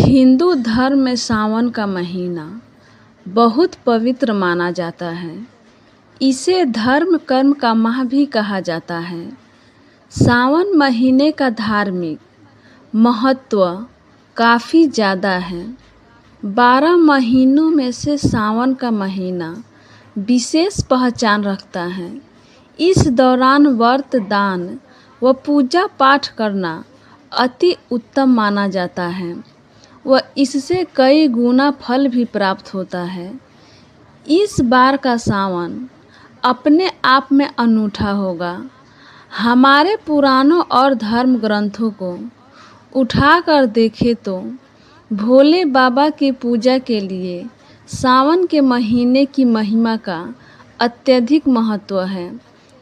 हिंदू धर्म में सावन का महीना बहुत पवित्र माना जाता है। इसे धर्म कर्म का माह भी कहा जाता है। सावन महीने का धार्मिक महत्व काफ़ी ज़्यादा है। 12 महीनों में से सावन का महीना विशेष पहचान रखता है। इस दौरान व्रत, दान व पूजा पाठ करना अति उत्तम माना जाता है व इससे कई गुना फल भी प्राप्त होता है। इस बार का सावन अपने आप में अनूठा होगा। हमारे पुराणों और धर्म ग्रंथों को उठाकर देखें तो भोले बाबा की पूजा के लिए सावन के महीने की महिमा का अत्यधिक महत्व है।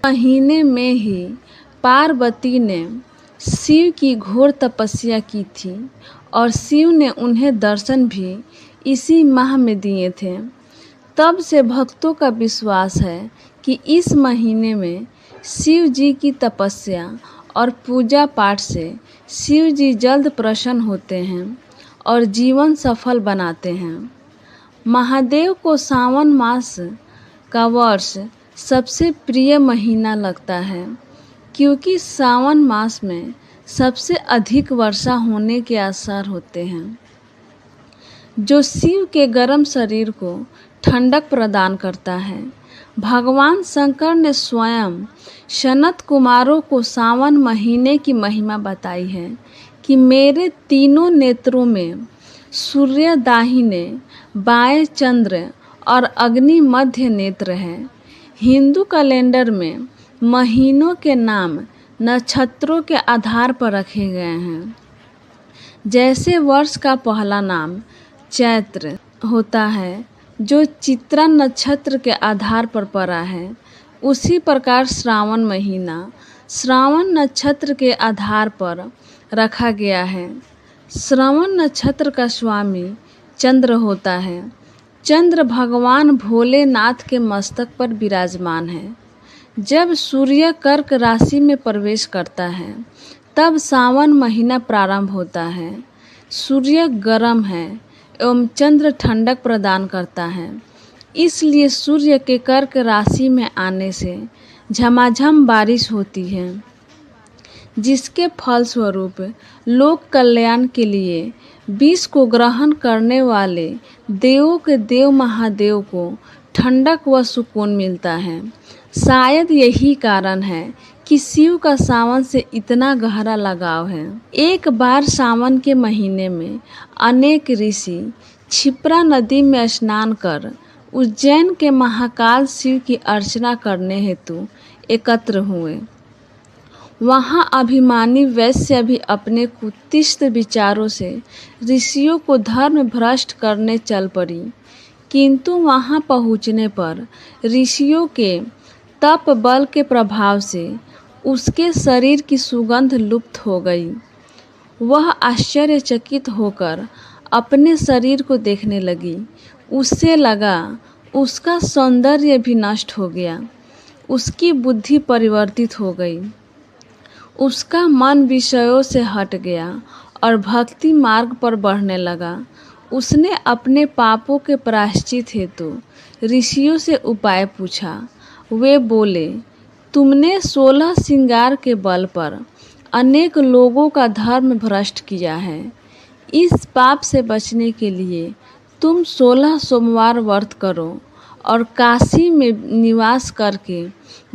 महीने में ही पार्वती ने शिव की घोर तपस्या की थी और शिव ने उन्हें दर्शन भी इसी माह में दिए थे। तब से भक्तों का विश्वास है कि इस महीने में शिव जी की तपस्या और पूजा पाठ से शिव जी जल्द प्रसन्न होते हैं और जीवन सफल बनाते हैं। महादेव को सावन मास का वर्ष सबसे प्रिय महीना लगता है, क्योंकि सावन मास में सबसे अधिक वर्षा होने के आसार होते हैं, जो शिव के गर्म शरीर को ठंडक प्रदान करता है। भगवान शंकर ने स्वयं सनत कुमारों को सावन महीने की महिमा बताई है कि मेरे तीनों नेत्रों में सूर्य दाहिने बाएं चंद्र और अग्नि मध्य नेत्र है। हिंदू कैलेंडर में महीनों के नाम नक्षत्रों के आधार पर रखे गए हैं। जैसे वर्ष का पहला नाम चैत्र होता है, जो चित्रा नक्षत्र के आधार पर पड़ा है, उसी प्रकार श्रावण महीना श्रावण नक्षत्र के आधार पर रखा गया है। श्रवण नक्षत्र का स्वामी चंद्र होता है। चंद्र भगवान भोलेनाथ के मस्तक पर विराजमान है। जब सूर्य कर्क राशि में प्रवेश करता है, तब सावन महीना प्रारंभ होता है। सूर्य गर्म है एवं चंद्र ठंडक प्रदान करता है, इसलिए सूर्य के कर्क राशि में आने से झमाझम बारिश होती है, जिसके फलस्वरूप लोक कल्याण के लिए विष को ग्रहण करने वाले देवों के देव महादेव को ठंडक व सुकून मिलता है। शायद यही कारण है कि शिव का सावन से इतना गहरा लगाव है। एक बार सावन के महीने में अनेक ऋषि क्षिप्रा नदी में स्नान कर उज्जैन के महाकाल शिव की अर्चना करने हेतु एकत्र हुए। वहाँ अभिमानी वैश्य भी अपने कुत्सित विचारों से ऋषियों को धर्म भ्रष्ट करने चल पड़ी, किंतु वहाँ पहुँचने पर ऋषियों के तप बल के प्रभाव से उसके शरीर की सुगंध लुप्त हो गई। वह आश्चर्यचकित होकर अपने शरीर को देखने लगी। उससे लगा उसका सौंदर्य भी नष्ट हो गया। उसकी बुद्धि परिवर्तित हो गई। उसका मन विषयों से हट गया और भक्ति मार्ग पर बढ़ने लगा। उसने अपने पापों के प्रायश्चित हेतु ऋषियों से उपाय पूछा। वे बोले, तुमने 16 श्रृंगार के बल पर अनेक लोगों का धर्म भ्रष्ट किया है। इस पाप से बचने के लिए तुम 16 सोमवार व्रत करो और काशी में निवास करके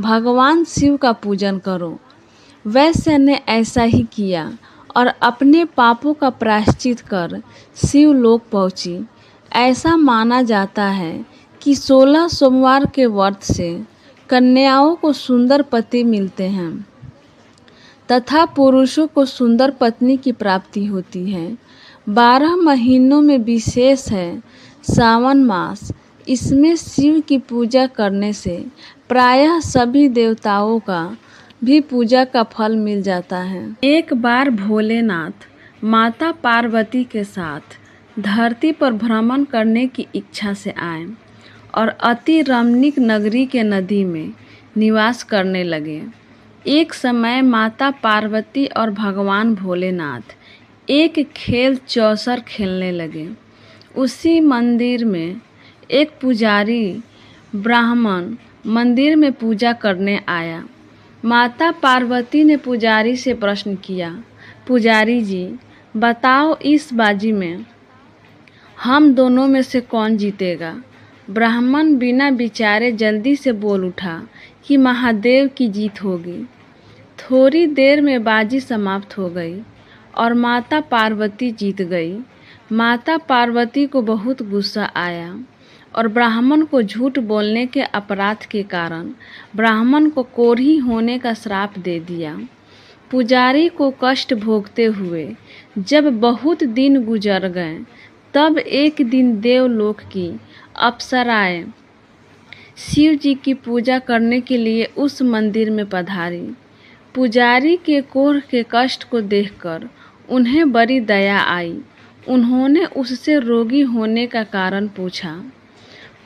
भगवान शिव का पूजन करो। वैश्य ने ऐसा ही किया और अपने पापों का प्रायश्चित कर शिव लोक पहुंची। ऐसा माना जाता है कि 16 सोमवार के व्रत से कन्याओं को सुंदर पति मिलते हैं तथा पुरुषों को सुंदर पत्नी की प्राप्ति होती है। 12 महीनों में विशेष है सावन मास। इसमें शिव की पूजा करने से प्रायः सभी देवताओं का भी पूजा का फल मिल जाता है। एक बार भोलेनाथ माता पार्वती के साथ धरती पर भ्रमण करने की इच्छा से आए और अति रमणीक नगरी के नदी में निवास करने लगे। एक समय माता पार्वती और भगवान भोलेनाथ एक खेल चौसर खेलने लगे। उसी मंदिर में एक पुजारी ब्राह्मण मंदिर में पूजा करने आया। माता पार्वती ने पुजारी से प्रश्न किया, पुजारी जी बताओ, इस बाजी में हम दोनों में से कौन जीतेगा? ब्राह्मण बिना विचारे जल्दी से बोल उठा कि महादेव की जीत होगी। थोड़ी देर में बाजी समाप्त हो गई और माता पार्वती जीत गई। माता पार्वती को बहुत गुस्सा आया और ब्राह्मण को झूठ बोलने के अपराध के कारण ब्राह्मण को कोढ़ी होने का श्राप दे दिया। पुजारी को कष्ट भोगते हुए जब बहुत दिन गुजर गए, तब एक दिन देवलोक की अप्सराएं शिव जी की पूजा करने के लिए उस मंदिर में पधारी। पुजारी के कोढ़ के कष्ट को देखकर उन्हें बड़ी दया आई। उन्होंने उससे रोगी होने का कारण पूछा।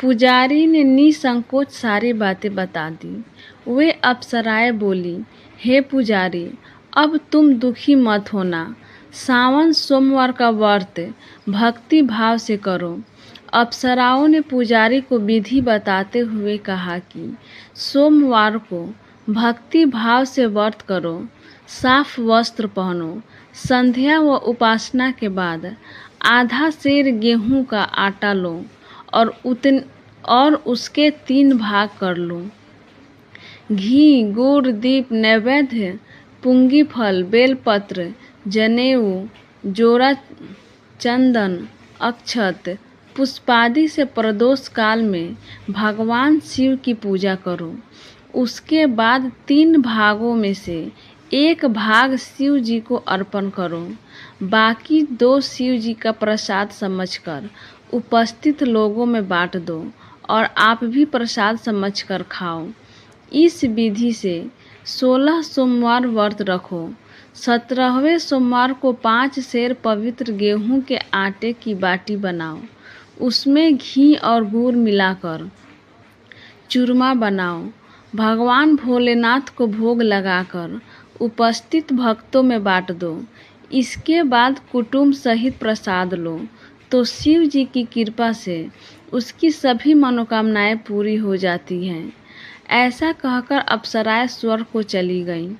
पुजारी ने निसंकोच सारी बातें बता दी। वे अप्सराएं बोली, हे पुजारी, अब तुम दुखी मत होना। सावन सोमवार का व्रत भक्ति भाव से करो। अप्सराओं ने पुजारी को विधि बताते हुए कहा कि सोमवार को भक्ति भाव से व्रत करो, साफ वस्त्र पहनो, संध्या व उपासना के बाद आधा सेर गेहूं का आटा लो और उसके 3 भाग कर लो। घी, गुड़, दीप, नैवेद्य, पुंगी फल, बेलपत्र, जनेऊ, जोड़ा चंदन, अक्षत, पुष्पादि से प्रदोष काल में भगवान शिव की पूजा करो। उसके बाद 3 भागों में से 1 भाग शिव जी को अर्पण करो। बाकी 2 शिव जी का प्रसाद समझकर उपस्थित लोगों में बांट दो और आप भी प्रसाद समझकर खाओ। इस विधि से 16 सोमवार व्रत रखो। 17वें सोमवार को 5 सेर पवित्र गेहूं के आटे की बाटी बनाओ। उसमें घी और गुड़ मिलाकर चूरमा बनाओ। भगवान भोलेनाथ को भोग लगाकर उपस्थित भक्तों में बांट दो। इसके बाद कुटुंब सहित प्रसाद लो तो शिव जी की कृपा से उसकी सभी मनोकामनाएं पूरी हो जाती हैं। ऐसा कहकर अप्सराएं स्वर्ग को चली गईं।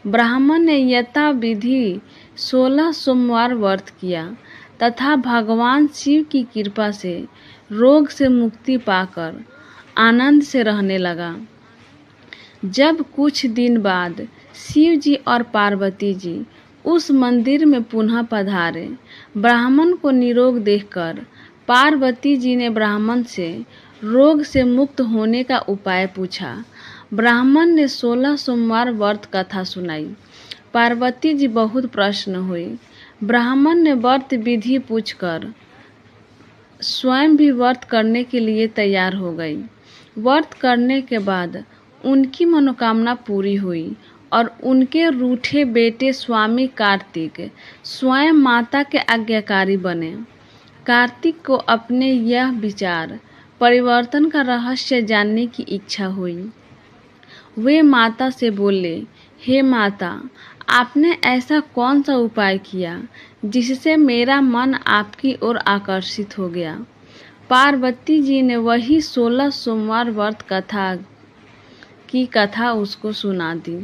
ब्राह्मण ने यथाविधि 16 सोमवार व्रत किया तथा भगवान शिव की कृपा से रोग से मुक्ति पाकर आनंद से रहने लगा। जब कुछ दिन बाद शिव जी और पार्वती जी उस मंदिर में पुनः पधारे, ब्राह्मण को निरोग देखकर पार्वती जी ने ब्राह्मण से रोग से मुक्त होने का उपाय पूछा। ब्राह्मण ने 16 सोमवार व्रत कथा सुनाई। पार्वती जी बहुत प्रसन्न हुई। ब्राह्मण ने व्रत विधि पूछकर स्वयं भी व्रत करने के लिए तैयार हो गई। व्रत करने के बाद उनकी मनोकामना पूरी हुई और उनके रूठे बेटे स्वामी कार्तिक स्वयं माता के आज्ञाकारी बने। कार्तिक को अपने यह विचार परिवर्तन का रहस्य जानने की इच्छा हुई। वे माता से बोले, हे माता, आपने ऐसा कौन सा उपाय किया जिससे मेरा मन आपकी ओर आकर्षित हो गया? पार्वती जी ने वही 16 सोमवार व्रत की कथा उसको सुना दी।